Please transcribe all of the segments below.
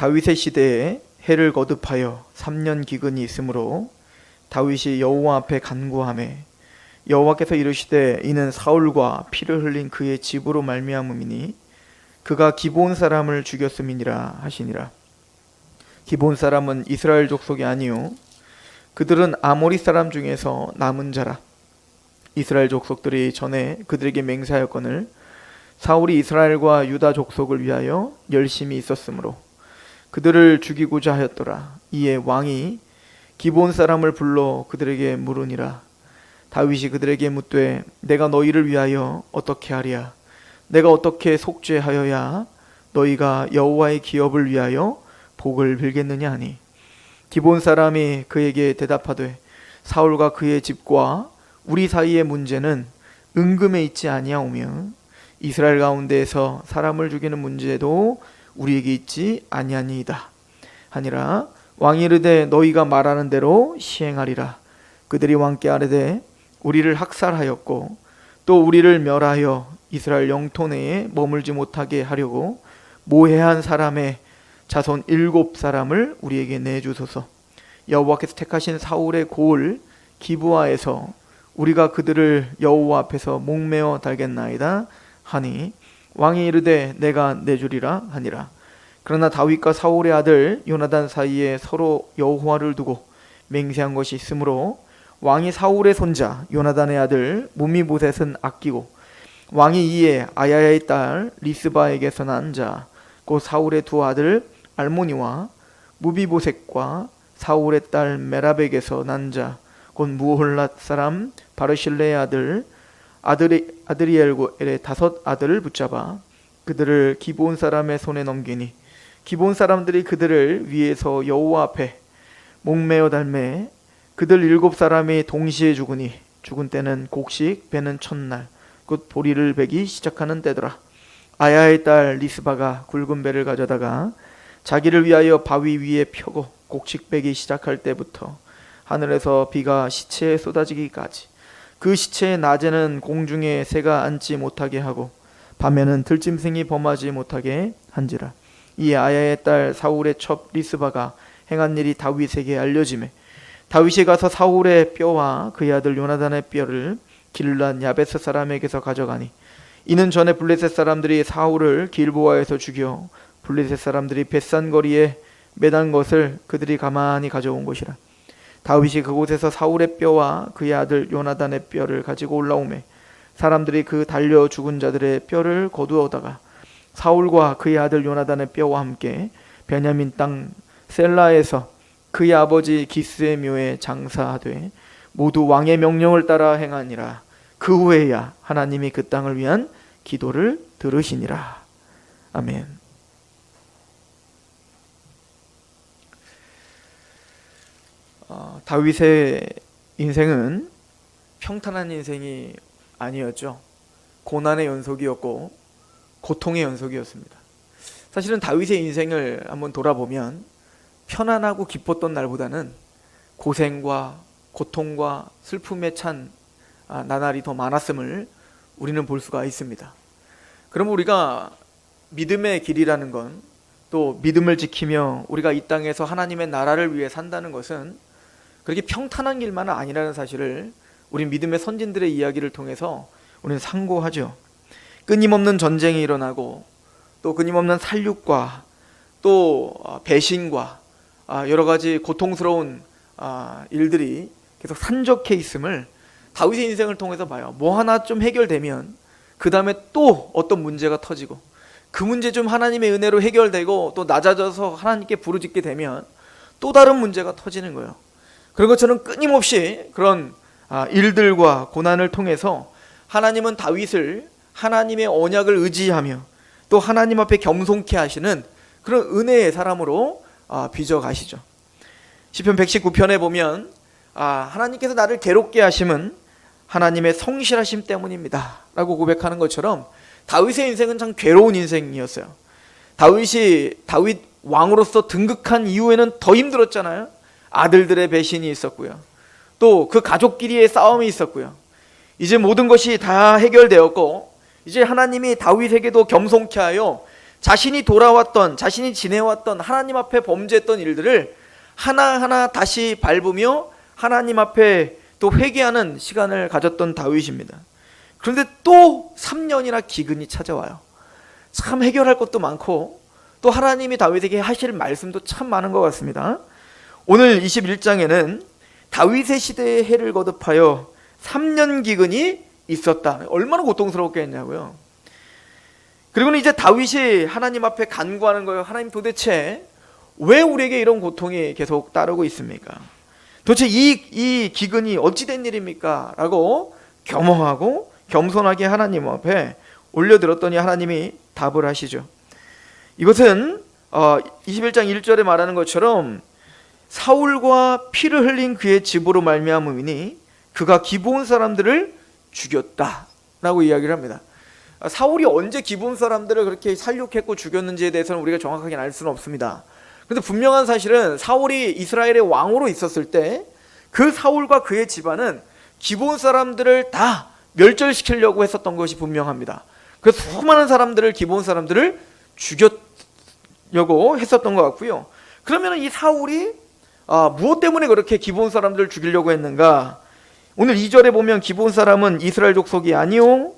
다윗의 시대에 해를 거듭하여 3년 기근이 있으므로 다윗이 여호와 앞에 간구하매 여호와께서 이르시되 이는 사울과 피를 흘린 그의 집으로 말미암음이니 그가 기브온 사람을 죽였음이니라 하시니라. 기브온 사람은 이스라엘 족속이 아니요 그들은 아모리 사람 중에서 남은 자라. 이스라엘 족속들이 전에 그들에게 맹세하였거늘 사울이 이스라엘과 유다 족속을 위하여 열심히 있었으므로 그들을 죽이고자 하였더라. 이에 왕이 기브온 사람을 불러 그들에게 물으니라. 다윗이 그들에게 묻되 내가 너희를 위하여 어떻게 하랴? 내가 어떻게 속죄하여야 너희가 여호와의 기업을 위하여 복을 빌겠느냐 하니 기브온 사람이 그에게 대답하되 사울과 그의 집과 우리 사이의 문제는 은금에 있지 아니하오며 이스라엘 가운데에서 사람을 죽이는 문제도 우리에게 있지 아니하니이다 하니라. 왕이 이르되 너희가 말하는 대로 시행하리라. 그들이 왕께 아뢰되 우리를 학살하였고 또 우리를 멸하여 이스라엘 영토 내에 머물지 못하게 하려고 모해한 사람의 자손 7사람을 우리에게 내주소서. 여호와께서 택하신 사울의 고을 기브아에서 우리가 그들을 여호와 앞에서 목매어 달겠나이다 하니 왕이 이르되 내가 내주리라 하니라. 그러나 다윗과 사울의 아들 요나단 사이에 서로 여호와를 두고 맹세한 것이 있으므로 왕이 사울의 손자 요나단의 아들 무미보셋은 아끼고 왕이 이에 아야야의 딸 리스바에게서 난 자 곧 사울의 두 아들 알모니와 무비보셋과 사울의 딸 메랍에게서 난 자 곧 무홀랏 사람 바르실레의 아들 아드리엘의 5 아들을 붙잡아 그들을 기브온 사람의 손에 넘기니 기브온 사람들이 그들을 위에서 여호와 앞에 목매어 달매 그들 7사람이 동시에 죽으니 죽은 때는 곡식 베는 첫날 곧 보리를 베기 시작하는 때더라. 아야의 딸 리스바가 굵은 배를 가져다가 자기를 위하여 바위 위에 펴고 곡식 베기 시작할 때부터 하늘에서 비가 시체에 쏟아지기까지 그 시체의 낮에는 공중에 새가 앉지 못하게 하고 밤에는 들짐승이 범하지 못하게 한지라. 이에 아야의 딸 사울의 첩 리스바가 행한 일이 다윗에게 알려지매 다윗이 가서 사울의 뼈와 그의 아들 요나단의 뼈를 길르앗 야베스 사람에게서 가져가니 이는 전에 블레셋 사람들이 사울을 길보아에서 죽여 블레셋 사람들이 벳산거리에 매단 것을 그들이 가만히 가져온 것이라. 다윗이 그곳에서 사울의 뼈와 그의 아들 요나단의 뼈를 가지고 올라오매 사람들이 그 달려 죽은 자들의 뼈를 거두어다가 사울과 그의 아들 요나단의 뼈와 함께 베냐민 땅 셀라에서 그의 아버지 기스의 묘에 장사하되 모두 왕의 명령을 따라 행하니라. 그 후에야 하나님이 그 땅을 위한 기도를 들으시니라. 아멘. 다윗의 인생은 평탄한 인생이 아니었죠. 고난의 연속이었고 고통의 연속이었습니다. 사실은 다윗의 인생을 한번 돌아보면 편안하고 기뻤던 날보다는 고생과 고통과 슬픔에 찬 나날이 더 많았음을 우리는 볼 수가 있습니다. 그럼 우리가 믿음의 길이라는 건, 또 믿음을 지키며 우리가 이 땅에서 하나님의 나라를 위해 산다는 것은 그렇게 평탄한 길만은 아니라는 사실을 우리 믿음의 선진들의 이야기를 통해서 우리는 상고하죠. 끊임없는 전쟁이 일어나고 또 끊임없는 살육과 또 배신과 여러 가지 고통스러운 일들이 계속 산적해 있음을 다윗의 인생을 통해서 봐요. 뭐 하나 좀 해결되면 그 다음에 또 어떤 문제가 터지고 그 문제 좀 하나님의 은혜로 해결되고 또 낮아져서 하나님께 부르짖게 되면 또 다른 문제가 터지는 거예요. 그런 것처럼 끊임없이 그런 일들과 고난을 통해서 하나님은 다윗을 하나님의 언약을 의지하며 또 하나님 앞에 겸손케 하시는 그런 은혜의 사람으로 빚어가시죠. 시편 119편에 보면 하나님께서 나를 괴롭게 하심은 하나님의 성실하심 때문입니다 라고 고백하는 것처럼 다윗의 인생은 참 괴로운 인생이었어요. 다윗 왕으로서 등극한 이후에는 더 힘들었잖아요. 아들들의 배신이 있었고요. 또 그 가족끼리의 싸움이 있었고요. 이제 모든 것이 다 해결되었고 이제 하나님이 다윗에게도 겸손케 하여 자신이 돌아왔던, 자신이 지내왔던 하나님 앞에 범죄했던 일들을 하나하나 다시 밟으며 하나님 앞에 또 회개하는 시간을 가졌던 다윗입니다. 그런데 또 3년이나 기근이 찾아와요. 참 해결할 것도 많고 또 하나님이 다윗에게 하실 말씀도 참 많은 것 같습니다. 오늘 21장에는 다윗의 시대에 해를 거듭하여 3년 기근이 있었다. 얼마나 고통스럽게 했냐고요. 그리고는 이제 다윗이 하나님 앞에 간구하는 거예요. 하나님, 도대체 왜 우리에게 이런 고통이 계속 따르고 있습니까? 도대체 이 기근이 어찌된 일입니까? 라고 겸허하고 겸손하게 하나님 앞에 올려들었더니 하나님이 답을 하시죠. 이것은 21장 1절에 말하는 것처럼 사울과 피를 흘린 그의 집으로 말미암음이니 그가 기브온 사람들을 죽였다라고 이야기를 합니다. 사울이 언제 기브온 사람들을 그렇게 살육했고 죽였는지에 대해서는 우리가 정확하게 알 수는 없습니다. 그런데 분명한 사실은 사울이 이스라엘의 왕으로 있었을 때 그 사울과 그의 집안은 기브온 사람들을 다 멸절시키려고 했었던 것이 분명합니다. 그래서 수많은 사람들을, 기브온 사람들을 죽였려고 했었던 것 같고요. 그러면 이 사울이 무엇 때문에 그렇게 기브온 사람들을 죽이려고 했는가? 오늘 2절에 보면 기브온 사람은 이스라엘 족속이 아니요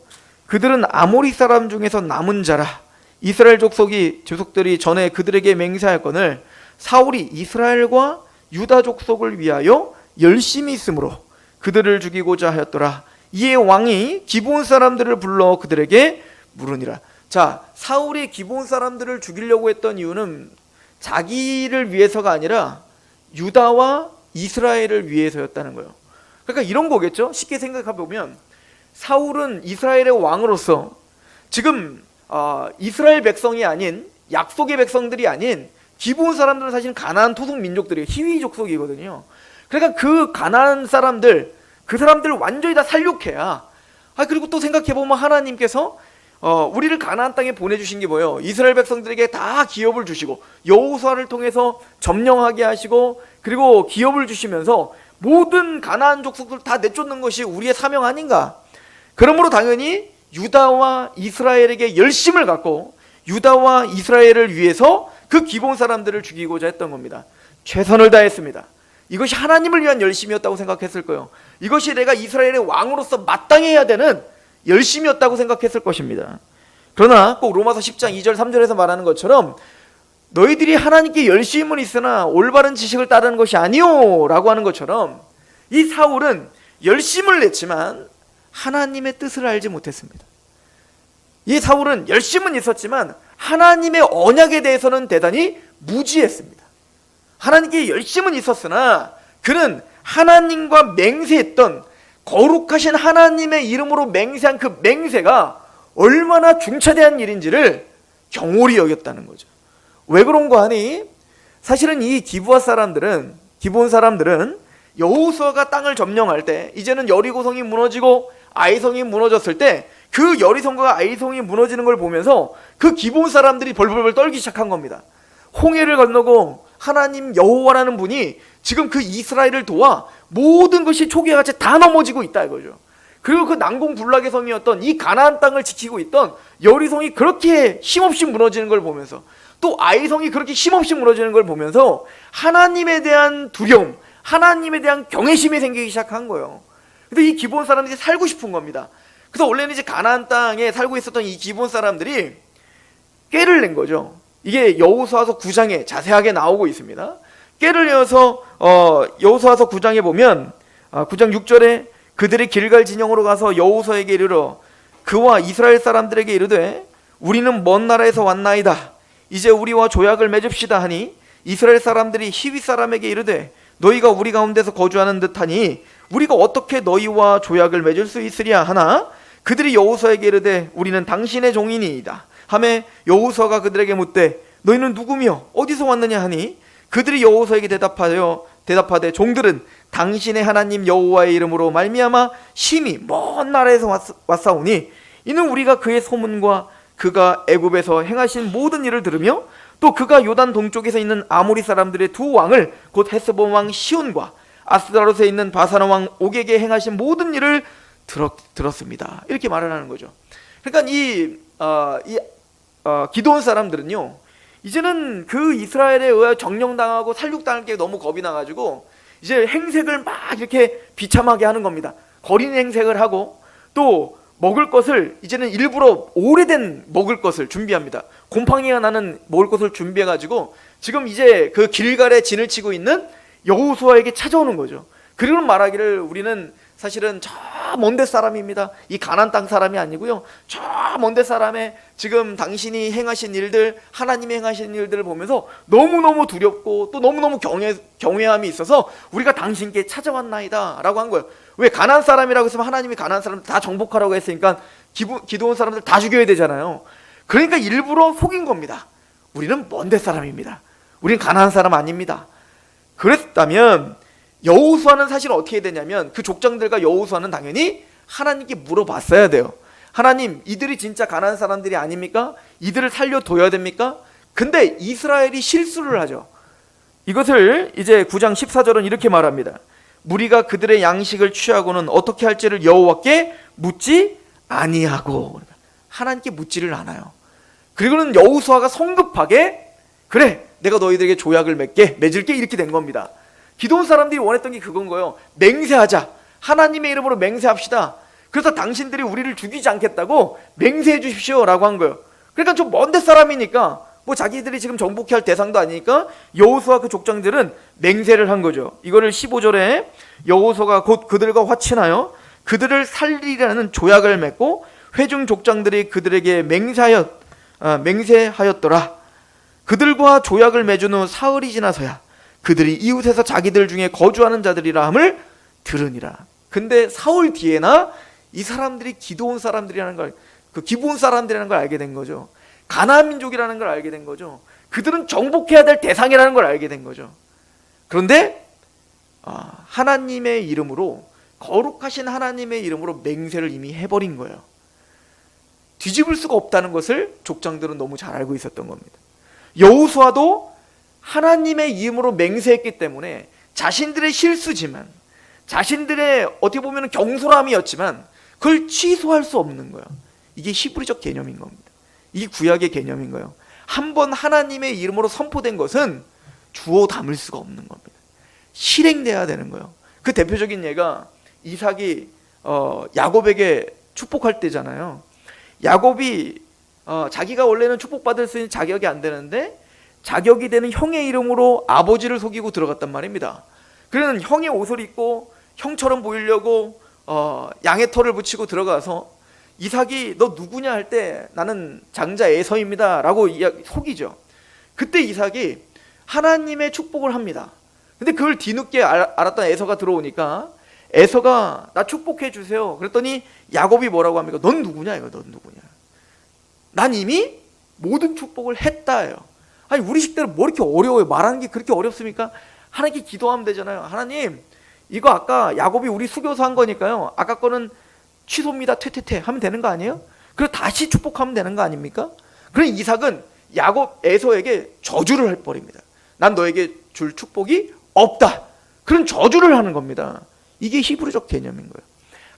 그들은 아모리 사람 중에서 남은 자라. 이스라엘 족속들이 전에 그들에게 맹세하였거늘 사울이 이스라엘과 유다 족속을 위하여 열심히 있으므로 그들을 죽이고자 하였더라. 이에 왕이 기브온 사람들을 불러 그들에게 물으니라. 자, 사울이 기브온 사람들을 죽이려고 했던 이유는 자기를 위해서가 아니라 유다와 이스라엘을 위해서였다는 거예요. 그러니까 이런 거겠죠. 쉽게 생각해 보면 사울은 이스라엘의 왕으로서 지금 이스라엘 백성이 아닌, 약속의 백성들이 아닌 기브온 사람들은 사실 가나안 토속 민족들이에요. 히위 족속이거든요. 그러니까 그 가나안 사람들, 그 사람들을 완전히 다 살육해야. 그리고 또 생각해 보면 하나님께서 우리를 가나안 땅에 보내주신 게 뭐예요? 이스라엘 백성들에게 다 기업을 주시고 여호수아를 통해서 점령하게 하시고 그리고 기업을 주시면서 모든 가나안 족속들 다 내쫓는 것이 우리의 사명 아닌가? 그러므로 당연히 유다와 이스라엘에게 열심을 갖고 유다와 이스라엘을 위해서 그 기브온 사람들을 죽이고자 했던 겁니다. 최선을 다했습니다. 이것이 하나님을 위한 열심이었다고 생각했을 거예요. 이것이 내가 이스라엘의 왕으로서 마땅해야 되는 열심이었다고 생각했을 것입니다. 그러나 꼭 로마서 10장 2절 3절에서 말하는 것처럼 너희들이 하나님께 열심은 있으나 올바른 지식을 따르는 것이 아니오 라고 하는 것처럼 이 사울은 열심을 냈지만 하나님의 뜻을 알지 못했습니다. 이 사울은 열심은 있었지만 하나님의 언약에 대해서는 대단히 무지했습니다. 하나님께 열심은 있었으나 그는 하나님과 맹세했던 거룩하신 하나님의 이름으로 맹세한 그 맹세가 얼마나 중차대한 일인지를 경홀히 여겼다는 거죠. 왜 그런가 하니 사실은 이 기브온 사람들은 여호수아가 땅을 점령할 때 이제는 여리고성이 무너지고 아이성이 무너졌을 때 그 여리성과 아이성이 무너지는 걸 보면서 그 기브온 사람들이 벌벌벌 떨기 시작한 겁니다. 홍해를 건너고 하나님 여호와라는 분이 지금 그 이스라엘을 도와 모든 것이 초기와같이 다 넘어지고 있다 이거죠. 그리고 그 난공불락의 성이었던 이 가나안 땅을 지키고 있던 여리성이 그렇게 힘없이 무너지는 걸 보면서 또 아이성이 그렇게 힘없이 무너지는 걸 보면서 하나님에 대한 두려움, 하나님에 대한 경외심이 생기기 시작한 거예요. 근데 이 기브온 사람들이 살고 싶은 겁니다. 그래서 원래는 이제 가나안 땅에 살고 있었던 이 기브온 사람들이 꾀를 낸 거죠. 이게 여호수아서 9장에 자세하게 나오고 있습니다. 꾀를 내어서 여호수아서 9장에 보면 9장 6절에 그들이 길갈 진영으로 가서 여호수아에게 이르러 그와 이스라엘 사람들에게 이르되 우리는 먼 나라에서 왔나이다. 이제 우리와 조약을 맺읍시다 하니 이스라엘 사람들이 히위 사람에게 이르되 너희가 우리 가운데서 거주하는 듯하니 우리가 어떻게 너희와 조약을 맺을 수 있으랴 하나 그들이 여호수아에게 이르되 우리는 당신의 종이니이다 하매 여호수아가 그들에게 묻되 너희는 누구며 어디서 왔느냐 하니 그들이 여호수아에게 대답하되 종들은 당신의 하나님 여호와의 이름으로 말미암아 심히 먼 나라에서 왔사오니 이는 우리가 그의 소문과 그가 애굽에서 행하신 모든 일을 들으며 또 그가 요단 동쪽에서 있는 아모리 사람들의 두 왕을 곧 헤스본 왕 시온과 아스다롯에 있는 바산 왕 옥에게 행하신 모든 일을 들었습니다. 이렇게 말을 하는 거죠. 그러니까 이 기드온 사람들은요, 이제는 그 이스라엘에 의해 정령당하고 살육당할 게 너무 겁이 나가지고 이제 행색을 막 이렇게 비참하게 하는 겁니다. 거린 행색을 하고 또 먹을 것을 이제는 일부러 오래된 먹을 것을 준비합니다. 곰팡이가 나는 먹을 것을 준비해가지고 지금 이제 그 길갈에 진을 치고 있는 여호수아에게 찾아오는 거죠. 그리고 말하기를 우리는 사실은 저 먼데 사람입니다. 이 가나안 땅 사람이 아니고요, 저 먼데 사람의 지금 당신이 행하신 일들, 하나님이 행하신 일들을 보면서 너무너무 두렵고 또 너무너무 경외함이 있어서 우리가 당신께 찾아왔나이다 라고 한 거예요. 왜? 가나안 사람이라고 했으면 하나님이 가나안 사람들 다 정복하라고 했으니까 기드온 사람들 다 죽여야 되잖아요. 그러니까 일부러 속인 겁니다. 우리는 먼데 사람입니다. 우린 가나안 사람 아닙니다. 그랬다면 여호수아는 사실 어떻게 되냐면 그 족장들과 여호수아는 당연히 하나님께 물어봤어야 돼요. 하나님, 이들이 진짜 가나안 사람들이 아닙니까? 이들을 살려둬야 됩니까? 근데 이스라엘이 실수를 하죠. 이것을 이제 9장 14절은 이렇게 말합니다. 무리가 그들의 양식을 취하고는 어떻게 할지를 여호와께 묻지 아니하고, 하나님께 묻지를 않아요. 그리고는 여호수아가 성급하게 그래, 내가 너희들에게 조약을 맺을게 이렇게 된 겁니다. 기드온 사람들이 원했던 게 그건 거예요. 맹세하자. 하나님의 이름으로 맹세합시다. 그래서 당신들이 우리를 죽이지 않겠다고 맹세해 주십시오 라고 한 거예요. 그러니까 좀 먼데 사람이니까 뭐 자기들이 지금 정복해야 할 대상도 아니니까 여호수아 그 족장들은 맹세를 한 거죠. 이거를 15절에 여호수아가 곧 그들과 화친하여 그들을 살리라는 조약을 맺고 회중 족장들이 그들에게 맹세하였더라. 그들과 조약을 맺은 후 사흘이 지나서야 그들이 이웃에서 자기들 중에 거주하는 자들이라 함을 들으니라. 근데 사흘 뒤에나 이 사람들이 기드온 사람들이라는 걸, 그 기브온 사람들이라는 걸 알게 된 거죠. 가나안 민족이라는 걸 알게 된 거죠. 그들은 정복해야 될 대상이라는 걸 알게 된 거죠. 그런데 하나님의 이름으로, 거룩하신 하나님의 이름으로 맹세를 이미 해버린 거예요. 뒤집을 수가 없다는 것을 족장들은 너무 잘 알고 있었던 겁니다. 여호수아도 하나님의 이름으로 맹세했기 때문에 자신들의 실수지만, 자신들의 어떻게 보면 경솔함이었지만 그걸 취소할 수 없는 거예요. 이게 히브리적 개념인 겁니다. 이게 구약의 개념인 거예요. 한번 하나님의 이름으로 선포된 것은 주워 담을 수가 없는 겁니다. 실행돼야 되는 거예요. 그 대표적인 예가 이삭이 야곱에게 축복할 때잖아요. 야곱이 자기가 원래는 축복받을 수 있는 자격이 안 되는데 자격이 되는 형의 이름으로 아버지를 속이고 들어갔단 말입니다. 그는 형의 옷을 입고 형처럼 보이려고 양의 털을 붙이고 들어가서 이삭이 너 누구냐 할 때 나는 장자 에서입니다 라고 속이죠. 그때 이삭이 하나님의 축복을 합니다. 근데 그걸 뒤늦게 알았던 에서가 들어오니까 에서가 나 축복해 주세요. 그랬더니 야곱이 뭐라고 합니까? 넌 누구냐 이거, 넌 누구냐. 난 이미 모든 축복을 했다예요. 아니 우리 식대로 뭐 이렇게 어려워요? 말하는 게 그렇게 어렵습니까? 하나님께 기도하면 되잖아요. 하나님, 이거 아까 야곱이 우리 수교사 한 거니까요, 아까 거는 취소입니다. 퇴퇴퇴 하면 되는 거 아니에요? 그리고 다시 축복하면 되는 거 아닙니까? 그럼 이삭은 야곱 에서에게 저주를 해버립니다. 난 너에게 줄 축복이 없다. 그런 저주를 하는 겁니다. 이게 히브리적 개념인 거예요.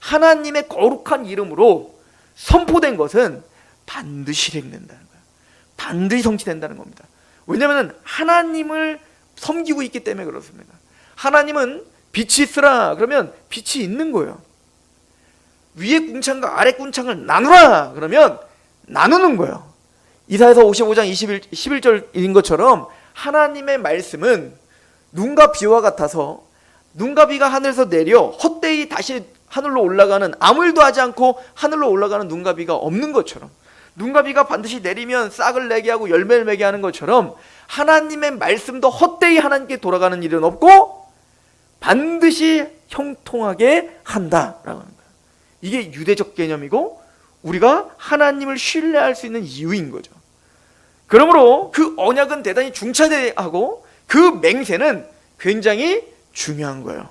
하나님의 거룩한 이름으로 선포된 것은 반드시 실행된다는 거예요. 반드시 성취된다는 겁니다. 왜냐하면 하나님을 섬기고 있기 때문에 그렇습니다. 하나님은 빛이 있으라 그러면 빛이 있는 거예요. 위에 궁창과 아래 궁창을 나누라 그러면 나누는 거예요. 이사야서 55장 11절인 것처럼 하나님의 말씀은 눈과 비와 같아서 눈과 비가 하늘에서 내려 헛되이 다시 하늘로 올라가는, 아무 일도 하지 않고 하늘로 올라가는 눈과 비가 없는 것처럼, 눈과 비가 반드시 내리면 싹을 내게 하고 열매를 맺게 하는 것처럼 하나님의 말씀도 헛되이 하나님께 돌아가는 일은 없고 반드시 형통하게 한다라고 하는 거예요. 이게 유대적 개념이고 우리가 하나님을 신뢰할 수 있는 이유인 거죠. 그러므로 그 언약은 대단히 중차대하고 그 맹세는 굉장히 중요한 거예요.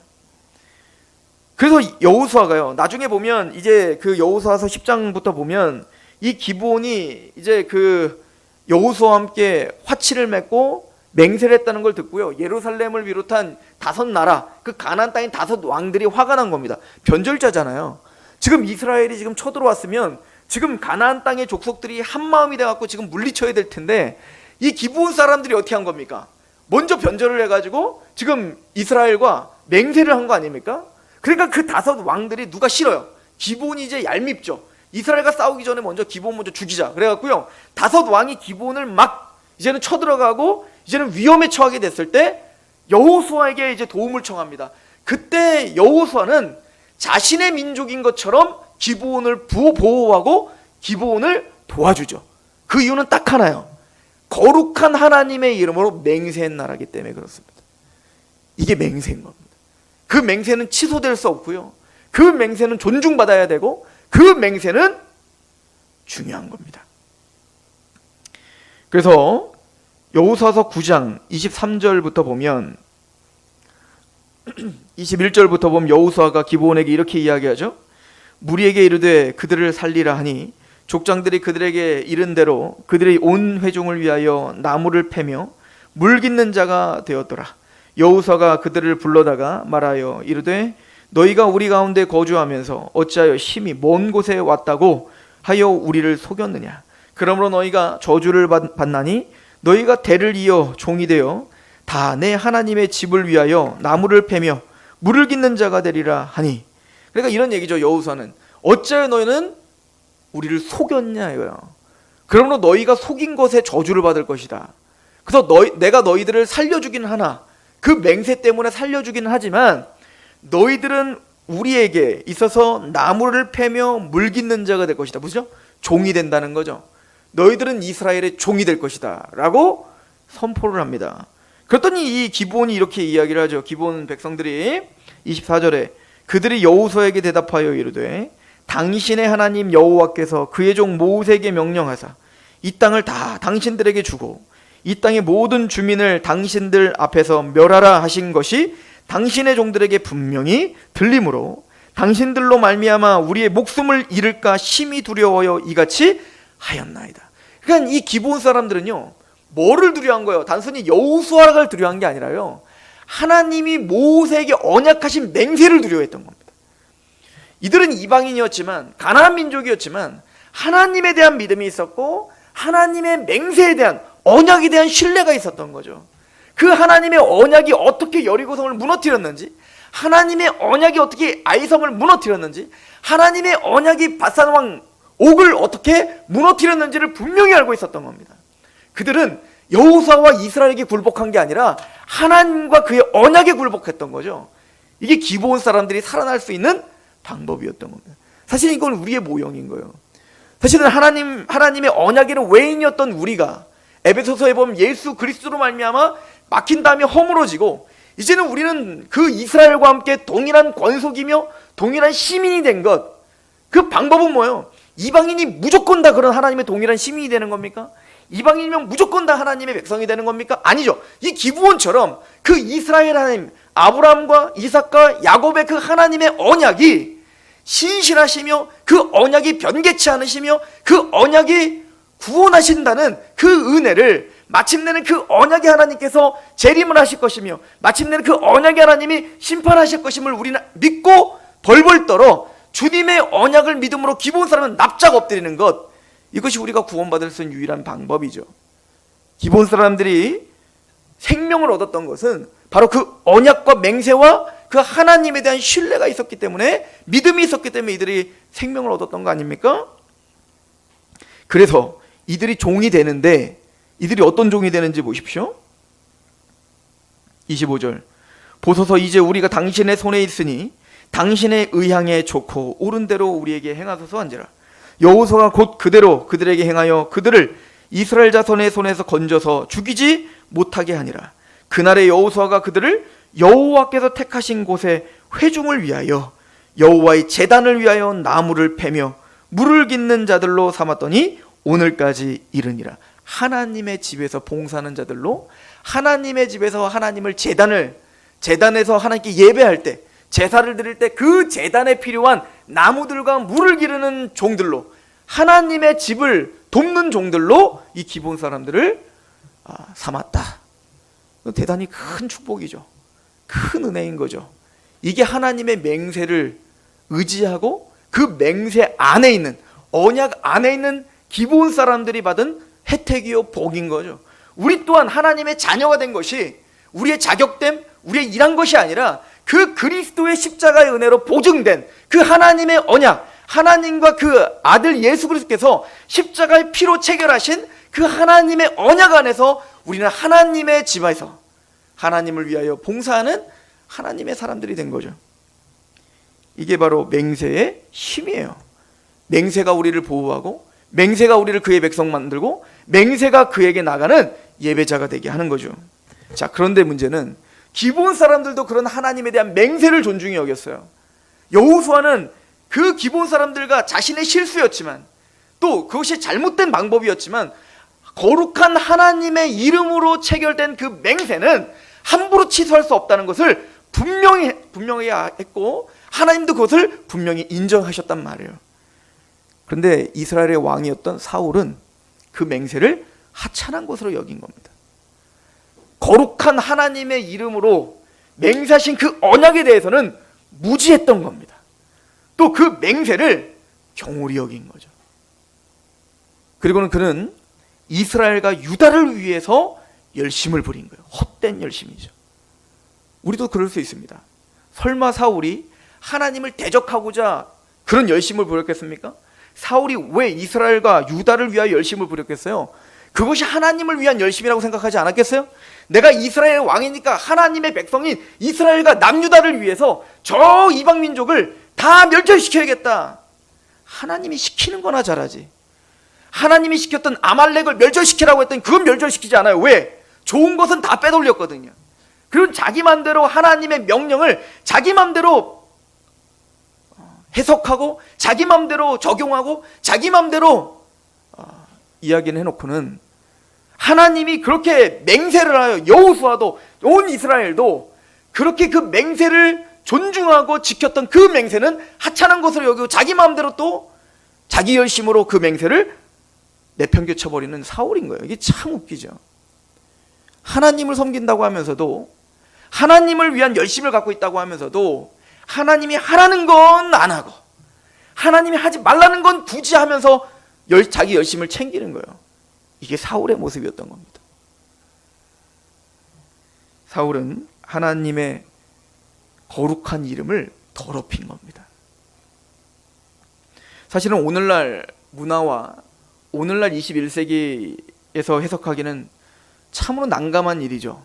그래서 여호수아가요, 나중에 보면 이제 그 여호수아서 10장부터 보면 이 기브온이 이제 그 여호수아와 함께 화치를 맺고 맹세를 했다는 걸 듣고요, 예루살렘을 비롯한 5나라, 그 가나안 땅인 5 왕들이 화가 난 겁니다. 변절자잖아요. 지금 이스라엘이 지금 쳐들어왔으면 지금 가나안 땅의 족속들이 한 마음이 돼갖고 지금 물리쳐야 될 텐데 이 기브온 사람들이 어떻게 한 겁니까? 먼저 변절을 해가지고 지금 이스라엘과 맹세를 한 거 아닙니까? 그러니까 그 5 왕들이 누가 싫어요. 기브온이 이제 얄밉죠. 이스라엘과 싸우기 전에 먼저 기브온 먼저 죽이자. 그래갖고요 5 왕이 기브온을 막 이제는 쳐들어가고 이제는 위험에 처하게 됐을 때 여호수아에게 이제 도움을 청합니다. 그때 여호수아는 자신의 민족인 것처럼 기브온을 보호하고 기브온을 도와주죠. 그 이유는 딱 하나요. 거룩한 하나님의 이름으로 맹세한 나라기 때문에 그렇습니다. 이게 맹세인 겁니다. 그 맹세는 취소될 수 없고요. 그 맹세는 존중받아야 되고 그 맹세는 중요한 겁니다. 그래서 여호수아서 9장 23절부터 보면 21절부터 보면 여호수아가 기브온에게 이렇게 이야기하죠. 무리에게 이르되 그들을 살리라 하니 족장들이 그들에게 이른 대로 그들의 온 회중을 위하여 나무를 패며 물 깃는 자가 되었더라. 여호수아가 그들을 불러다가 말하여 이르되 너희가 우리 가운데 거주하면서 어찌하여 심히 먼 곳에 왔다고 하여 우리를 속였느냐. 그러므로 너희가 저주를 받나니 너희가 대를 이어 종이 되어 다 내 하나님의 집을 위하여 나무를 패며 물을 깃는 자가 되리라 하니. 그러니까 이런 얘기죠. 여호수아는 어찌하여 너희는 우리를 속였냐 이거야. 그러므로 너희가 속인 것에 저주를 받을 것이다. 그래서 내가 너희들을 살려주기는 하나 그 맹세 때문에 살려주기는 하지만 너희들은 우리에게 있어서 나무를 패며 물 깃는 자가 될 것이다. 무슨 종이 된다는 거죠. 너희들은 이스라엘의 종이 될 것이다 라고 선포를 합니다. 그랬더니 이 기브온이 이렇게 이야기를 하죠. 기브온 백성들이 24절에 그들이 여호수아에게 대답하여 이르되 당신의 하나님 여호와께서 그의 종 모세에게 명령하사 이 땅을 다 당신들에게 주고 이 땅의 모든 주민을 당신들 앞에서 멸하라 하신 것이 당신의 종들에게 분명히 들리므로 당신들로 말미암아 우리의 목숨을 잃을까 심히 두려워요 이같이 하였나이다. 그러니까 이 기브온 사람들은요 뭐를 두려워한 거예요? 단순히 여호수아를 두려워한 게 아니라요 하나님이 모세에게 언약하신 맹세를 두려워했던 겁니다. 이들은 이방인이었지만 가나안 민족이었지만 하나님에 대한 믿음이 있었고 하나님의 맹세에 대한 언약에 대한 신뢰가 있었던 거죠. 그 하나님의 언약이 어떻게 여리고성을 무너뜨렸는지, 하나님의 언약이 어떻게 아이성을 무너뜨렸는지, 하나님의 언약이 바산 왕 옥을 어떻게 무너뜨렸는지를 분명히 알고 있었던 겁니다. 그들은 여호수아와 이스라엘에게 굴복한 게 아니라 하나님과 그의 언약에 굴복했던 거죠. 이게 기브온 사람들이 살아날 수 있는 방법이었던 겁니다. 사실 이건 우리의 모형인 거예요. 사실은 하나님의 언약에는 외인이었던 우리가 에베소서에 보면 예수 그리스도로 말미암아 막힌 다음에 허물어지고 이제는 우리는 그 이스라엘과 함께 동일한 권속이며 동일한 시민이 된 것. 그 방법은 뭐예요? 이방인이 무조건 다 그런 하나님의 동일한 시민이 되는 겁니까? 이방인이면 무조건 다 하나님의 백성이 되는 겁니까? 아니죠. 이 기브온처럼 그 이스라엘 하나님 아브라함과 이삭과 야곱의 그 하나님의 언약이 신실하시며 그 언약이 변개치 않으시며 그 언약이 구원하신다는 그 은혜를 마침내는 그 언약의 하나님께서 재림을 하실 것이며 마침내는 그 언약의 하나님이 심판하실 것임을 우리는 믿고 벌벌 떨어 주님의 언약을 믿음으로 기브온 사람은 납작 엎드리는 것, 이것이 우리가 구원받을 수 있는 유일한 방법이죠. 기브온 사람들이 생명을 얻었던 것은 바로 그 언약과 맹세와 그 하나님에 대한 신뢰가 있었기 때문에, 믿음이 있었기 때문에 이들이 생명을 얻었던 거 아닙니까? 그래서 이들이 종이 되는데 이들이 어떤 종이 되는지 보십시오. 25절 보소서 이제 우리가 당신의 손에 있으니 당신의 의향에 좋고 옳은 대로 우리에게 행하소서 한지라. 여호수아가 곧 그대로 그들에게 행하여 그들을 이스라엘 자손의 손에서 건져서 죽이지 못하게 하니라. 그날에 여호수아가 그들을 여호와께서 택하신 곳에 회중을 위하여 여호와의 제단을 위하여 나무를 패며 물을 깃는 자들로 삼았더니 오늘까지 이르니라. 하나님의 집에서 봉사하는 자들로, 하나님의 집에서 하나님을 제단에서 하나님께 예배할 때, 제사를 드릴 때 그 제단에 필요한 나무들과 물을 기르는 종들로, 하나님의 집을 돕는 종들로 이 기브온 사람들을 삼았다. 대단히 큰 축복이죠. 큰 은혜인 거죠. 이게 하나님의 맹세를 의지하고 그 맹세 안에 있는 언약 안에 있는 기본 사람들이 받은 혜택이요 복인 거죠. 우리 또한 하나님의 자녀가 된 것이 우리의 자격됨, 우리의 일한 것이 아니라 그 그리스도의 십자가의 은혜로 보증된 그 하나님의 언약, 하나님과 그 아들 예수 그리스도께서 십자가의 피로 체결하신 그 하나님의 언약 안에서 우리는 하나님의 집에서 하나님을 위하여 봉사하는 하나님의 사람들이 된 거죠. 이게 바로 맹세의 힘이에요. 맹세가 우리를 보호하고, 맹세가 우리를 그의 백성 만들고, 맹세가 그에게 나가는 예배자가 되게 하는 거죠. 자, 그런데 문제는 기본 사람들도 그런 하나님에 대한 맹세를 존중히 여겼어요. 여호수아는 그 기본 사람들과 자신의 실수였지만, 또 그것이 잘못된 방법이었지만, 거룩한 하나님의 이름으로 체결된 그 맹세는 함부로 취소할 수 없다는 것을 분명히 했고, 하나님도 그것을 분명히 인정하셨단 말이에요. 그런데 이스라엘의 왕이었던 사울은 그 맹세를 하찮은 것으로 여긴 겁니다. 거룩한 하나님의 이름으로 맹세하신 그 언약에 대해서는 무지했던 겁니다. 또 그 맹세를 경홀히 여긴 거죠. 그리고는 그는 이스라엘과 유다를 위해서 열심을 부린 거예요. 헛된 열심이죠. 우리도 그럴 수 있습니다. 설마 사울이 하나님을 대적하고자 그런 열심을 부렸겠습니까? 사울이 왜 이스라엘과 유다를 위하여 열심을 부렸겠어요? 그것이 하나님을 위한 열심이라고 생각하지 않았겠어요? 내가 이스라엘 왕이니까 하나님의 백성인 이스라엘과 남유다를 위해서 저 이방 민족을 다 멸절시켜야겠다. 하나님이 시키는 거나 잘하지. 하나님이 시켰던 아말렉을 멸절시키라고 했더니 그건 멸절시키지 않아요. 왜? 좋은 것은 다 빼돌렸거든요. 그리고 자기 맘대로 하나님의 명령을 자기 맘대로 해석하고 자기 맘대로 적용하고 자기 맘대로 이야기를 해놓고는 하나님이 그렇게 맹세를 하여 여호수아도 온 이스라엘도 그렇게 그 맹세를 존중하고 지켰던 그 맹세는 하찮은 것으로 여기고 자기 마음대로 또 자기 열심으로 그 맹세를 내팽개쳐버리는 사울인 거예요. 이게 참 웃기죠. 하나님을 섬긴다고 하면서도, 하나님을 위한 열심을 갖고 있다고 하면서도 하나님이 하라는 건 안 하고 하나님이 하지 말라는 건 굳이 하면서 자기 열심을 챙기는 거예요. 이게 사울의 모습이었던 겁니다. 사울은 하나님의 거룩한 이름을 더럽힌 겁니다. 사실은 오늘날 문화와 오늘날 21세기에서 해석하기는 참으로 난감한 일이죠.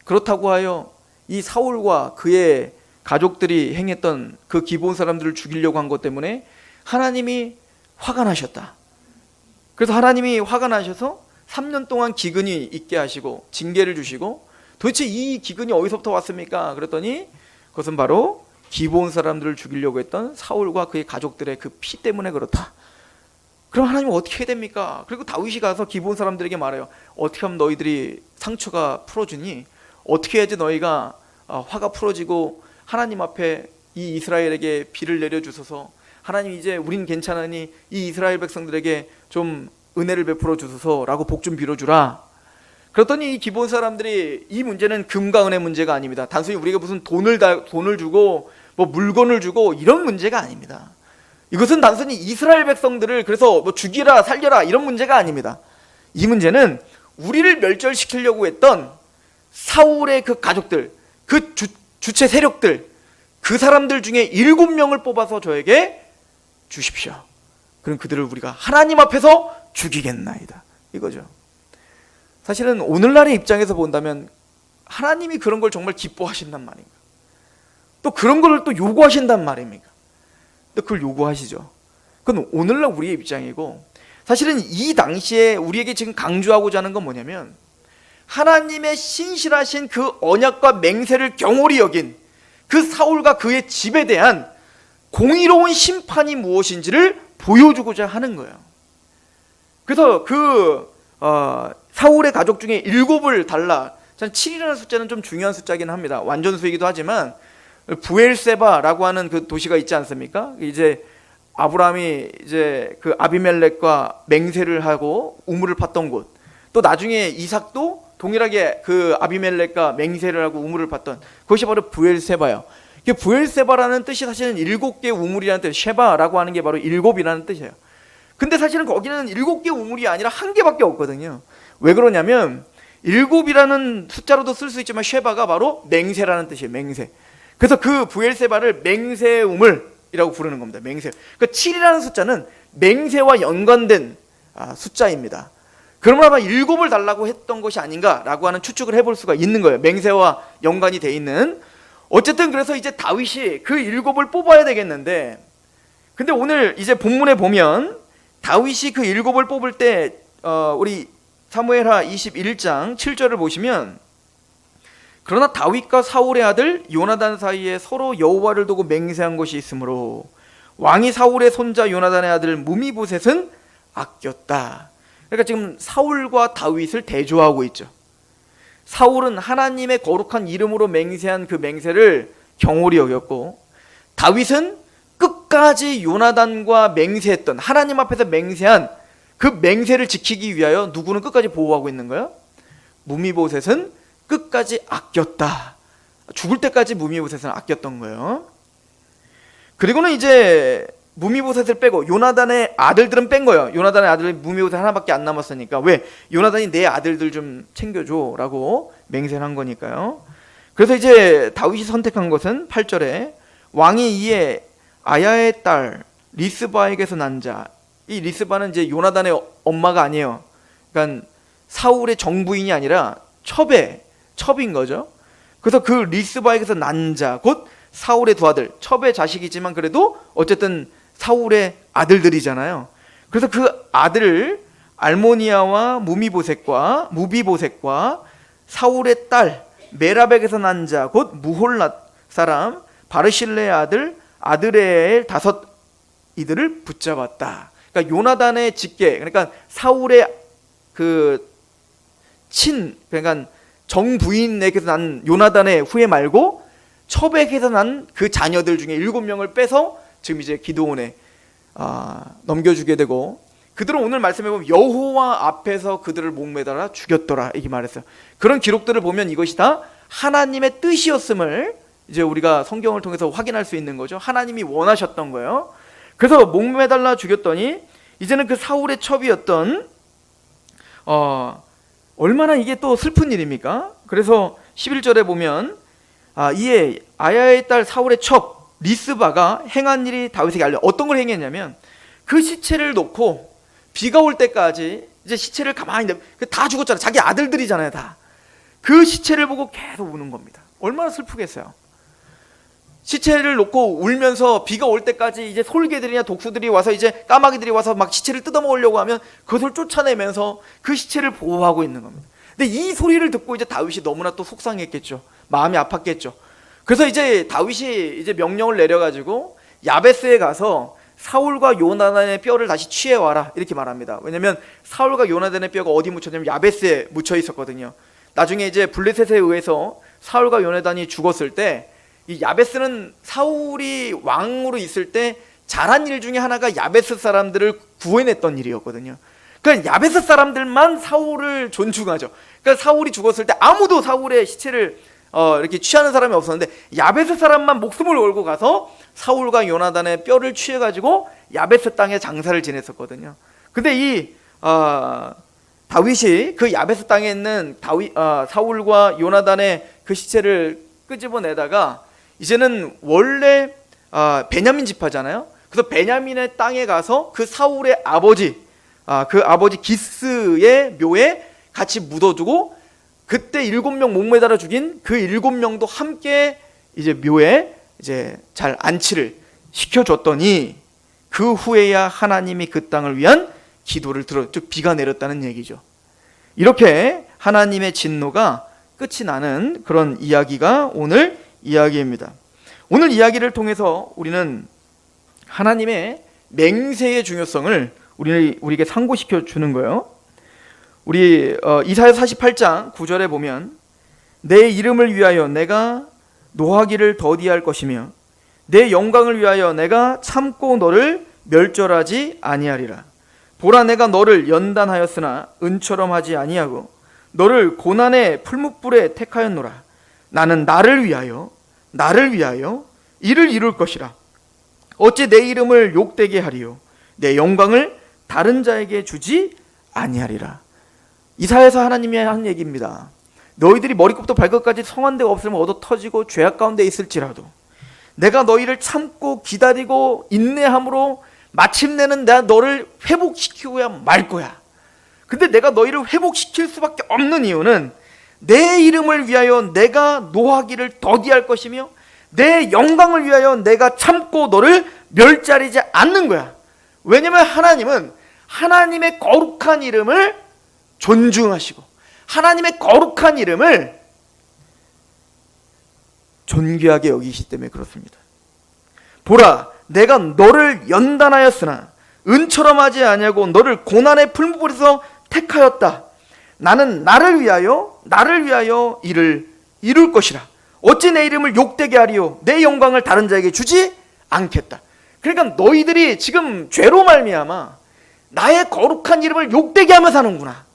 그렇다고 하여 이 사울과 그의 가족들이 행했던 그 기본 사람들을 죽이려고 한 것 때문에 하나님이 화가 나셨다. 그래서 하나님이 화가 나셔서 3년 동안 기근이 있게 하시고 징계를 주시고, 도대체 이 기근이 어디서부터 왔습니까? 그랬더니 그것은 바로 기본 사람들을 죽이려고 했던 사울과 그의 가족들의 그 피 때문에 그렇다. 그럼 하나님은 어떻게 해야 됩니까? 그리고 다윗이 가서 기본 사람들에게 말해요. 어떻게 하면 너희들이 상처가 풀어주니? 어떻게 해야지 너희가 화가 풀어지고 하나님 앞에 이 이스라엘에게 비를 내려주소서, 하나님 이제 우린 괜찮으니 이 이스라엘 백성들에게 좀 은혜를 베풀어 주소서라고 복 좀 빌어주라. 그랬더니 이 기본 사람들이, 이 문제는 금과 은혜 문제가 아닙니다. 단순히 우리가 무슨 돈을 주고 뭐 물건을 주고 이런 문제가 아닙니다. 이것은 단순히 이스라엘 백성들을 그래서 뭐 죽이라 살려라 이런 문제가 아닙니다. 이 문제는 우리를 멸절시키려고 했던 사울의 그 가족들, 그 주체 세력들, 그 사람들 중에 7명을 뽑아서 저에게 주십시오. 그럼 그들을 우리가 하나님 앞에서 죽이겠나이다. 이거죠. 사실은 오늘날의 입장에서 본다면 하나님이 그런 걸 정말 기뻐하신단 말인가? 또 그런 걸 또 요구하신단 말입니까? 또 그걸 요구하시죠. 그건 오늘날 우리의 입장이고, 사실은 이 당시에 우리에게 지금 강조하고자 하는 건 뭐냐면, 하나님의 신실하신 그 언약과 맹세를 경홀히 여긴 그 사울과 그의 집에 대한 공의로운 심판이 무엇인지를 보여주고자 하는 거예요. 그래서 사울의 가족 중에 7을 달라. 7이라는 숫자는 좀 중요한 숫자긴 합니다. 완전수이기도 하지만 부엘세바라고 하는 그 도시가 있지 않습니까? 이제 아브라함이 이제 그 아비멜렉과 맹세를 하고 우물을 팠던 곳. 또 나중에 이삭도 동일하게 그 아비멜렉과 맹세를 하고 우물을 팠던 그것이 바로 부엘세바예요. 부엘세바라는 뜻이 사실은 7개 우물이라는 뜻, 쉐바라고 하는 게 바로 7이라는 뜻이에요. 근데 사실은 거기는 7개 우물이 아니라 1개밖에 없거든요. 왜 그러냐면 7이라는 숫자로도 쓸 수 있지만 쉐바가 바로 맹세라는 뜻이에요. 맹세. 그래서 그 부엘세바를 맹세 우물이라고 부르는 겁니다. 맹세. 그러니까 7이라는 숫자는 맹세와 연관된 숫자입니다. 그러면 아마 7을 달라고 했던 것이 아닌가라고 하는 추측을 해볼 수가 있는 거예요. 맹세와 연관이 돼 있는. 어쨌든 그래서 이제 다윗이 그 7을 뽑아야 되겠는데, 근데 오늘 이제 본문에 보면 다윗이 그 7을 뽑을 때 우리 사무엘하 21장 7절을 보시면, 그러나 다윗과 사울의 아들 요나단 사이에 서로 여호와를 두고 맹세한 것이 있으므로 왕이 사울의 손자 요나단의 아들 무미보셋은 아꼈다. 그러니까 지금 사울과 다윗을 대조하고 있죠. 사울은 하나님의 거룩한 이름으로 맹세한 그 맹세를 경홀히 여겼고, 다윗은 끝까지 요나단과 맹세했던, 하나님 앞에서 맹세한 그 맹세를 지키기 위하여 누구는 끝까지 보호하고 있는 거예요? 무미보셋은 끝까지 아꼈다. 죽을 때까지 무미보셋은 아꼈던 거예요. 그리고는 이제 무미보셋을 빼고 요나단의 아들들은 뺀 거예요. 요나단의 아들 무미보셋 하나밖에 안 남았으니까, 왜? 요나단이 내 아들들 좀 챙겨줘 라고 맹세를 한 거니까요. 그래서 이제 다윗이 선택한 것은 8절에 왕이 이에 아야의 딸 리스바에게서 난 자. 이 리스바는 이제 요나단의 엄마가 아니에요. 그러니까 사울의 정부인이 아니라 첩인 거죠. 그래서 그 리스바에게서 난 자, 곧 사울의 두 아들, 첩의 자식이지만 그래도 어쨌든 사울의 아들들이잖아요. 그래서 그 아들을 알모니아와 무비보셋과 사울의 딸 메라백에서 난 자, 곧 무홀랏 사람 바르실레의 아들 아드레엘 5 이들을 붙잡았다. 그러니까 요나단의 직계, 그러니까 사울의 그러니까 정부인에게서 난 요나단의 후예 말고 첩에게서 난 그 자녀들 중에 7명을 빼서 지금 이제 기드온에 넘겨주게 되고, 그들은 오늘 말씀해 보면 여호와 앞에서 그들을 목매달아 죽였더라 이렇게 말했어요. 그런 기록들을 보면 이것이 다 하나님의 뜻이었음을 이제 우리가 성경을 통해서 확인할 수 있는 거죠. 하나님이 원하셨던 거예요. 그래서 목매달라 죽였더니 이제는 그 사울의 첩이었던 얼마나 이게 또 슬픈 일입니까? 그래서 11절에 보면 이에 아야의 딸 사울의 첩 리스바가 행한 일이 다윗에게 알려. 어떤 걸 행했냐면 그 시체를 놓고 비가 올 때까지 이제 시체를 가만히 다 죽었잖아요. 자기 아들들이잖아요. 다. 그 시체를 보고 계속 우는 겁니다. 얼마나 슬프겠어요. 시체를 놓고 울면서 비가 올 때까지 이제 솔개들이나 독수들이 와서 이제 까마귀들이 와서 막 시체를 뜯어먹으려고 하면 그것을 쫓아내면서 그 시체를 보호하고 있는 겁니다. 근데 이 소리를 듣고 이제 다윗이 너무나 또 속상했겠죠. 마음이 아팠겠죠. 그래서 이제 다윗이 이제 명령을 내려가지고 야베스에 가서 사울과 요나단의 뼈를 다시 취해와라 이렇게 말합니다. 왜냐면 사울과 요나단의 뼈가 어디 묻혔냐면 야베스에 묻혀 있었거든요. 나중에 이제 블레셋에 의해서 사울과 요나단이 죽었을 때 이 야베스는 사울이 왕으로 있을 때 잘한 일 중에 하나가 야베스 사람들을 구해냈던 일이었거든요. 그러니까 야베스 사람들만 사울을 존중하죠. 그러니까 사울이 죽었을 때 아무도 사울의 시체를 이렇게 취하는 사람이 없었는데 야베스 사람만 목숨을 걸고 가서 사울과 요나단의 뼈를 취해가지고 야베스 땅에 장사를 지냈었거든요. 근데 이 다윗이 그 야베스 땅에 있는 사울과 요나단의 그 시체를 끄집어내다가 이제는 원래 베냐민 지파잖아요. 그래서 베냐민의 땅에 가서 그 사울의 아버지 기스의 묘에 같이 묻어두고, 그때 7명 목매달아 죽인 그 7명도 함께 이제 묘에 이제 잘 안치를 시켜줬더니 그 후에야 하나님이 그 땅을 위한 기도를 즉 비가 내렸다는 얘기죠. 이렇게 하나님의 진노가 끝이 나는 그런 이야기가 오늘 이야기입니다. 오늘 이야기를 통해서 우리는 하나님의 맹세의 중요성을 우리에게 상고시켜 주는 거예요. 우리 이사야 48장 9절에 보면 내 이름을 위하여 내가 노하기를 더디할 것이며 내 영광을 위하여 내가 참고 너를 멸절하지 아니하리라. 보라, 내가 너를 연단하였으나 은처럼 하지 아니하고 너를 고난의 풀무불에 택하였노라. 나는 나를 위하여 이를 이룰 것이라. 어찌 내 이름을 욕되게 하리요 내 영광을 다른 자에게 주지 아니하리라. 이사야에서 하나님이 한 얘기입니다. 너희들이 머리끝부터 발끝까지 성한 데가 없으면 얻어 터지고 죄악 가운데 있을지라도 내가 너희를 참고 기다리고 인내함으로 마침내는 내가 너를 회복시키고야 말 거야. 근데 내가 너희를 회복시킬 수밖에 없는 이유는 내 이름을 위하여 내가 노하기를 더디할 것이며 내 영광을 위하여 내가 참고 너를 멸자리지 않는 거야. 왜냐면 하나님은 하나님의 거룩한 이름을 존중하시고 하나님의 거룩한 이름을 존귀하게 여기시기 때문에 그렇습니다. 보라, 내가 너를 연단하였으나 은처럼 하지 아니하고 너를 고난의 풀무불에서 택하였다. 나는 나를 위하여 이를 이룰 것이라. 어찌 내 이름을 욕되게 하리요 내 영광을 다른 자에게 주지 않겠다. 그러니까 너희들이 지금 죄로 말미암아 나의 거룩한 이름을 욕되게 하며 사는구나.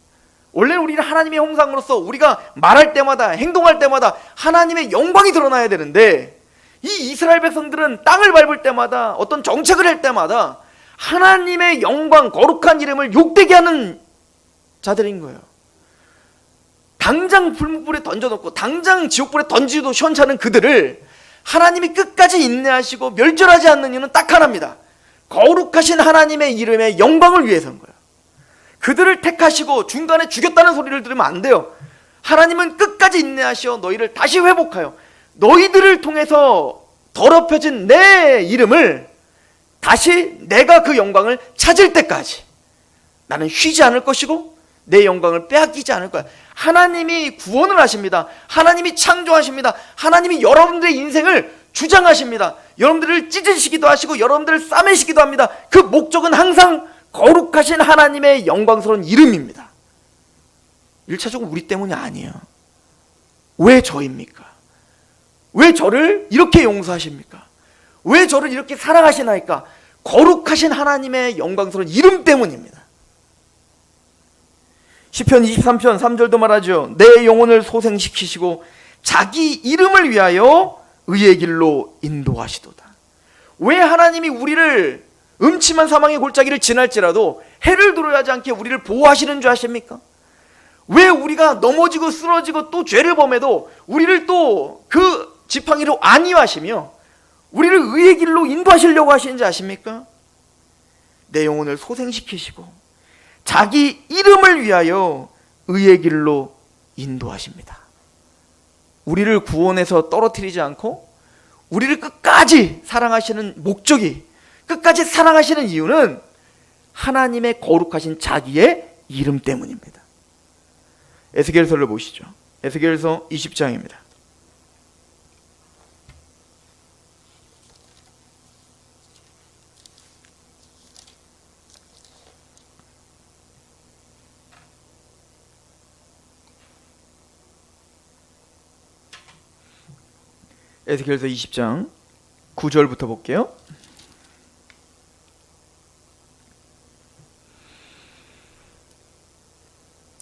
원래는 우리는 하나님의 형상으로서 우리가 말할 때마다 행동할 때마다 하나님의 영광이 드러나야 되는데 이 이스라엘 백성들은 땅을 밟을 때마다 어떤 정책을 할 때마다 하나님의 영광 거룩한 이름을 욕되게 하는 자들인 거예요. 당장 불무불에 던져놓고 당장 지옥불에 던지도 시원찮은 그들을 하나님이 끝까지 인내하시고 멸절하지 않는 이유는 딱 하나입니다. 거룩하신 하나님의 이름의 영광을 위해서인 거예요. 그들을 택하시고 중간에 죽였다는 소리를 들으면 안 돼요. 하나님은 끝까지 인내하시어 너희를 다시 회복하여 너희들을 통해서 더럽혀진 내 이름을 다시 내가 그 영광을 찾을 때까지 나는 쉬지 않을 것이고 내 영광을 빼앗기지 않을 거야. 하나님이 구원을 하십니다. 하나님이 창조하십니다. 하나님이 여러분들의 인생을 주장하십니다. 여러분들을 찢으시기도 하시고 여러분들을 싸매시기도 합니다. 그 목적은 항상 거룩하신 하나님의 영광스러운 이름입니다. 1차적으로 우리 때문이 아니에요. 왜 저입니까? 왜 저를 이렇게 용서하십니까? 왜 저를 이렇게 사랑하시나이까? 거룩하신 하나님의 영광스러운 이름 때문입니다. 시편 23편 3절도 말하죠. 내 영혼을 소생시키시고 자기 이름을 위하여 의의 길로 인도하시도다. 왜 하나님이 우리를 음침한 사망의 골짜기를 지날지라도 해를 두려워하지 않게 우리를 보호하시는 줄 아십니까? 왜 우리가 넘어지고 쓰러지고 또 죄를 범해도 우리를 또 그 지팡이로 안위하시며 우리를 의의 길로 인도하시려고 하시는지 아십니까? 내 영혼을 소생시키시고 자기 이름을 위하여 의의 길로 인도하십니다. 우리를 구원해서 떨어뜨리지 않고 우리를 끝까지 사랑하시는 목적이, 끝까지 사랑하시는 이유는 하나님의 거룩하신 자기의 이름 때문입니다. 에스겔서를 보시죠. 에스겔서 20장입니다. 에스겔서 20장 9절부터 볼게요.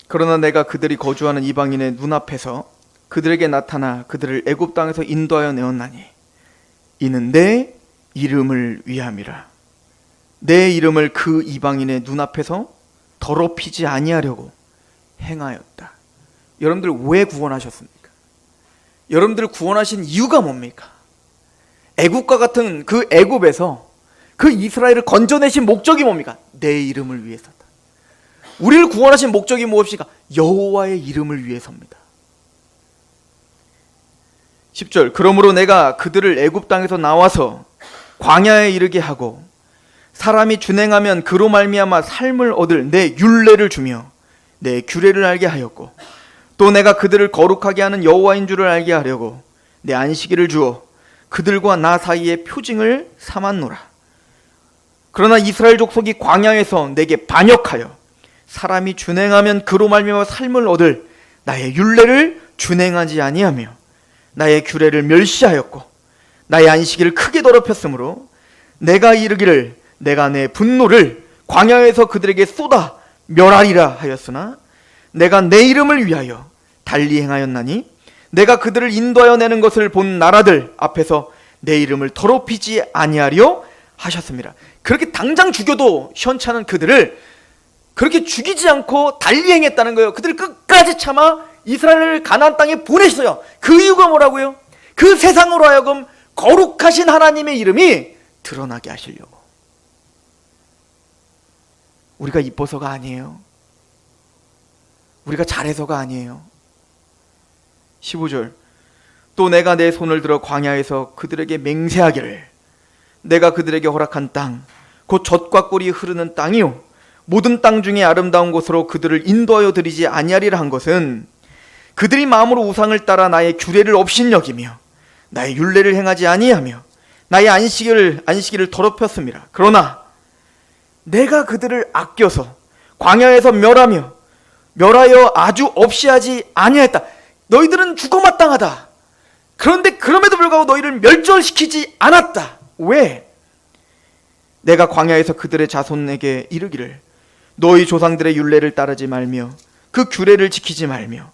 그러나 내가 그들이 거주하는 이방인의 눈앞에서 그들에게 나타나 그들을 애굽 땅에서 인도하여 내었나니 이는 내 이름을 위함이라. 내 이름을 그 이방인의 눈앞에서 더럽히지 아니하려고 행하였다. 여러분들 왜 구원하셨습니까? 여러분들을 구원하신 이유가 뭡니까? 애굽과 같은 그 애굽에서 그 이스라엘을 건져내신 목적이 뭡니까? 내 이름을 위해서다. 우리를 구원하신 목적이 무엇입니까? 여호와의 이름을 위해서입니다. 10절 그러므로 내가 그들을 애굽 땅에서 나와서 광야에 이르게 하고 사람이 준행하면 그로 말미암아 삶을 얻을 내 율례를 주며 내 규례를 알게 하였고 또 내가 그들을 거룩하게 하는 여호와인 줄을 알게 하려고 내 안식일을 주어 그들과 나 사이에 표징을 삼았노라. 그러나 이스라엘 족속이 광야에서 내게 반역하여 사람이 준행하면 그로 말미암아 삶을 얻을 나의 율례를 준행하지 아니하며 나의 규례를 멸시하였고 나의 안식일을 크게 더럽혔으므로 내가 이르기를 내가 내 분노를 광야에서 그들에게 쏟아 멸하리라 하였으나 내가 내 이름을 위하여 달리 행하였나니 내가 그들을 인도하여 내는 것을 본 나라들 앞에서 내 이름을 더럽히지 아니하려 하셨습니다. 그렇게 당장 죽여도 시원찮은 그들을 그렇게 죽이지 않고 달리 행했다는 거예요. 그들이 끝까지 참아 이스라엘을 가나안 땅에 보내셨어요. 그 이유가 뭐라고요? 그 세상으로 하여금 거룩하신 하나님의 이름이 드러나게 하시려고. 우리가 이뻐서가 아니에요. 우리가 잘해서가 아니에요. 15절, 또 내가 내 손을 들어 광야에서 그들에게 맹세하기를 내가 그들에게 허락한 땅 곧 젖과 꿀이 흐르는 땅이요 모든 땅 중에 아름다운 곳으로 그들을 인도하여 드리지 아니하리라 한 것은 그들이 마음으로 우상을 따라 나의 규례를 업신여기며 나의 율례를 행하지 아니하며 나의 안식일을 더럽혔음이라. 그러나 내가 그들을 아껴서 광야에서 멸하여 아주 없이 하지 아니하였다. 너희들은 죽어 마땅하다. 그런데 그럼에도 불구하고 너희를 멸절시키지 않았다. 왜? 내가 광야에서 그들의 자손에게 이르기를 너희 조상들의 율례를 따르지 말며 그 규례를 지키지 말며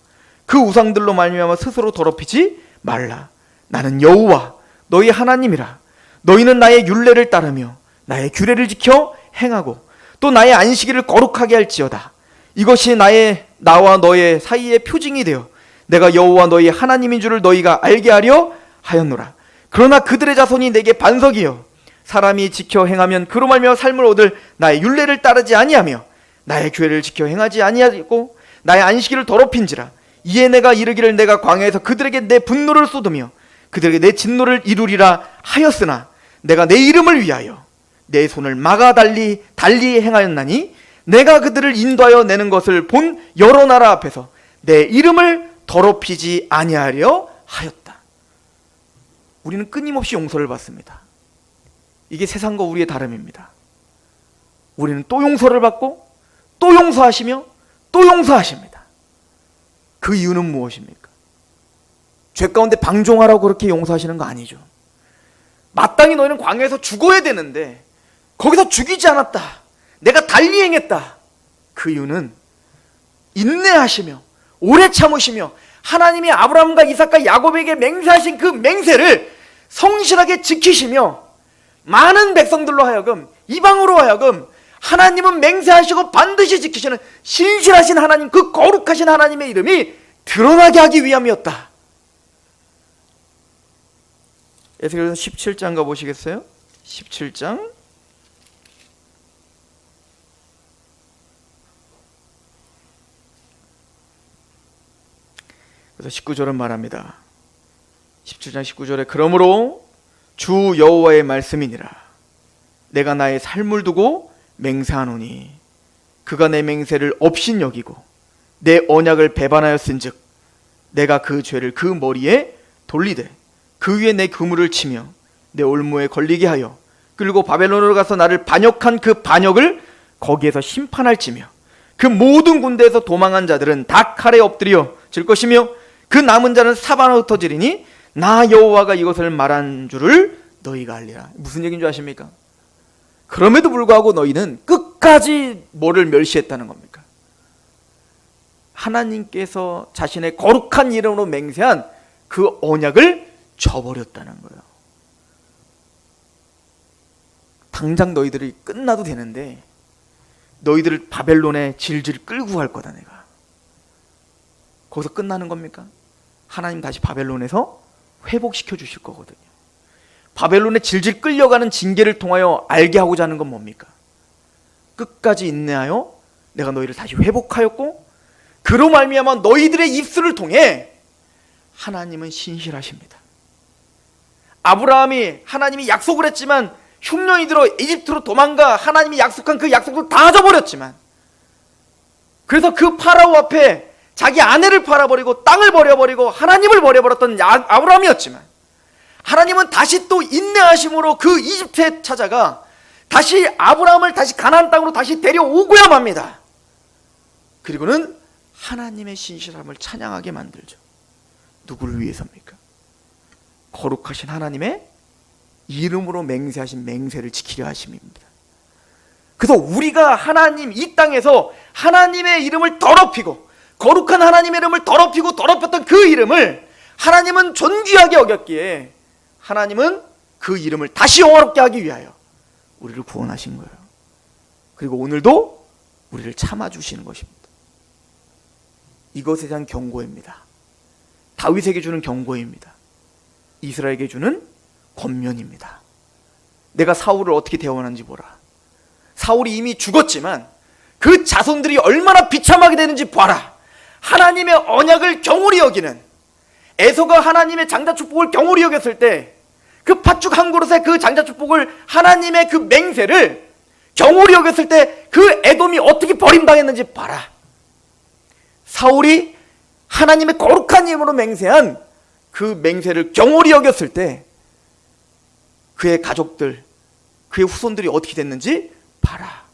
그 우상들로 말미암아 스스로 더럽히지 말라. 나는 여호와 너희 하나님이라. 너희는 나의 율례를 따르며 나의 규례를 지켜 행하고 또 나의 안식일을 거룩하게 할지어다. 이것이 나와 너의 사이의 표징이 되어 내가 여호와 너희 하나님인 줄을 너희가 알게 하려 하였노라. 그러나 그들의 자손이 내게 반석이여 사람이 지켜 행하면 그로 말미암아 삶을 얻을 나의 율례를 따르지 아니하며 나의 규례를 지켜 행하지 아니하고 나의 안식일을 더럽힌지라. 이에 내가 이르기를 내가 광야에서 그들에게 내 분노를 쏟으며 그들에게 내 진노를 이루리라 하였으나 내가 내 이름을 위하여 내 손을 막아 달리 행하였나니 내가 그들을 인도하여 내는 것을 본 여러 나라 앞에서 내 이름을 더럽히지 아니하려 하였다. 우리는 끊임없이 용서를 받습니다. 이게 세상과 우리의 다름입니다. 우리는 또 용서를 받고 또 용서하시며 또 용서하십니다. 그 이유는 무엇입니까? 죄 가운데 방종하라고 그렇게 용서하시는 거 아니죠. 마땅히 너희는 광야에서 죽어야 되는데 거기서 죽이지 않았다. 내가 달리 행했다. 그 이유는 인내하시며 오래 참으시며 하나님이 아브라함과 이삭과 야곱에게 맹세하신 그 맹세를 성실하게 지키시며 많은 백성들로 하여금 이방으로 하여금 하나님은 맹세하시고 반드시 지키시는 신실하신 하나님, 그 거룩하신 하나님의 이름이 드러나게 하기 위함이었다. 에스겔서 17장 가보시겠어요? 17장 그래서 19절은 말합니다. 17장 19절에 그러므로 주 여호와의 말씀이니라. 내가 나의 삶을 두고 맹세하노니 그가 내 맹세를 업신여기고 내 언약을 배반하였은즉 내가 그 죄를 그 머리에 돌리되 그 위에 내 그물을 치며 내 올무에 걸리게 하여 그리고 바벨론으로 가서 나를 반역한 그 반역을 거기에서 심판할지며 그 모든 군대에서 도망한 자들은 다 칼에 엎드려 질 것이며 그 남은 자는 사바나 흩어지리니 나 여호와가 이것을 말한 줄을 너희가 알리라. 무슨 얘기인 줄 아십니까? 그럼에도 불구하고 너희는 끝까지 뭐를 멸시했다는 겁니까? 하나님께서 자신의 거룩한 이름으로 맹세한 그 언약을 저버렸다는 거예요. 당장 너희들이 끝나도 되는데 너희들을 바벨론에 질질 끌고 갈 거다 내가. 거기서 끝나는 겁니까? 하나님 다시 바벨론에서 회복시켜 주실 거거든요. 바벨론에 질질 끌려가는 징계를 통하여 알게 하고자 하는 건 뭡니까? 끝까지 인내하여 내가 너희를 다시 회복하였고 그로 말미암아 너희들의 입술을 통해 하나님은 신실하십니다. 아브라함이 하나님이 약속을 했지만 흉년이 들어 이집트로 도망가 하나님이 약속한 그 약속을 다 저버렸지만 그래서 그 파라오 앞에 자기 아내를 팔아버리고 땅을 버려버리고 하나님을 버려버렸던 아브라함이었지만 하나님은 다시 또 인내하심으로 그 이집트에 찾아가 다시 아브라함을 다시 가나안 땅으로 다시 데려오고야 맙니다. 그리고는 하나님의 신실함을 찬양하게 만들죠. 누구를 위해서입니까? 거룩하신 하나님의 이름으로 맹세하신 맹세를 지키려 하심입니다. 그래서 우리가 하나님 이 땅에서 하나님의 이름을 더럽히고 거룩한 하나님의 이름을 더럽히고 더럽혔던 그 이름을 하나님은 존귀하게 여겼기에 하나님은 그 이름을 다시 영화롭게 하기 위하여 우리를 구원하신 거예요. 그리고 오늘도 우리를 참아주시는 것입니다. 이것에 대한 경고입니다. 다윗에게 주는 경고입니다. 이스라엘에게 주는 권면입니다. 내가 사울을 어떻게 대원하는지 보라. 사울이 이미 죽었지만 그 자손들이 얼마나 비참하게 되는지 봐라. 하나님의 언약을 경홀히 여기는, 에서가 하나님의 장자축복을 경홀히 여겼을 때 그 팥죽 한 그릇에 그 장자축복을, 하나님의 그 맹세를 경홀히 여겼을 때 그 에돔이 어떻게 버림당했는지 봐라. 사울이 하나님의 거룩한 이름으로 맹세한 그 맹세를 경홀히 여겼을 때 그의 가족들, 그의 후손들이 어떻게 됐는지 봐라.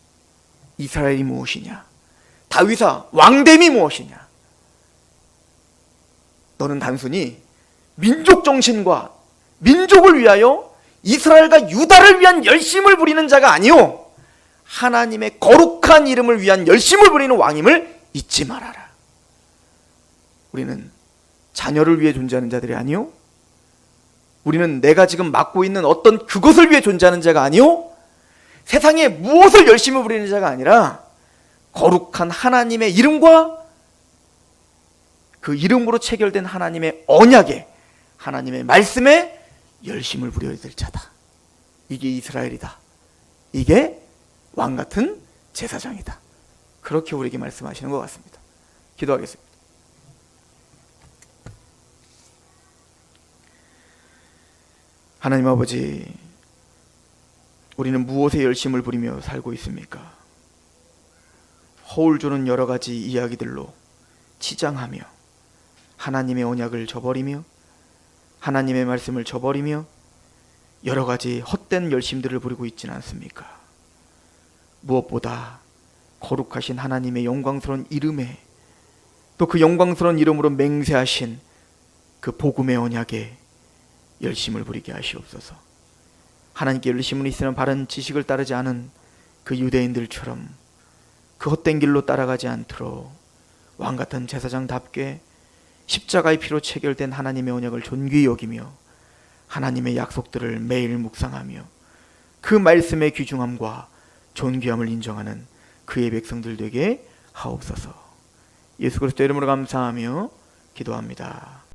이스라엘이 무엇이냐? 다윗아, 왕됨이 무엇이냐? 너는 단순히 민족 정신과 민족을 위하여 이스라엘과 유다를 위한 열심을 부리는 자가 아니요, 하나님의 거룩한 이름을 위한 열심을 부리는 왕임을 잊지 말아라. 우리는 자녀를 위해 존재하는 자들이 아니요, 우리는 내가 지금 맡고 있는 어떤 그것을 위해 존재하는 자가 아니요, 세상에 무엇을 열심히 부리는 자가 아니라 거룩한 하나님의 이름과 그 이름으로 체결된 하나님의 언약에, 하나님의 말씀에 열심을 부려야 될 자다. 이게 이스라엘이다. 이게 왕같은 제사장이다. 그렇게 우리에게 말씀하시는 것 같습니다. 기도하겠습니다. 하나님 아버지, 우리는 무엇에 열심을 부리며 살고 있습니까? 허울 주는 여러 가지 이야기들로 치장하며 하나님의 언약을 저버리며 하나님의 말씀을 저버리며 여러 가지 헛된 열심들을 부리고 있지는 않습니까? 무엇보다 거룩하신 하나님의 영광스러운 이름에, 또 그 영광스러운 이름으로 맹세하신 그 복음의 언약에 열심을 부리게 하시옵소서. 하나님께 열심을 있으는 바른 지식을 따르지 않은 그 유대인들처럼 그 헛된 길로 따라가지 않도록 왕같은 제사장답게 십자가의 피로 체결된 하나님의 언약을 존귀히 여기며 하나님의 약속들을 매일 묵상하며 그 말씀의 귀중함과 존귀함을 인정하는 그의 백성들 되게 하옵소서. 예수 그리스도 이름으로 감사하며 기도합니다.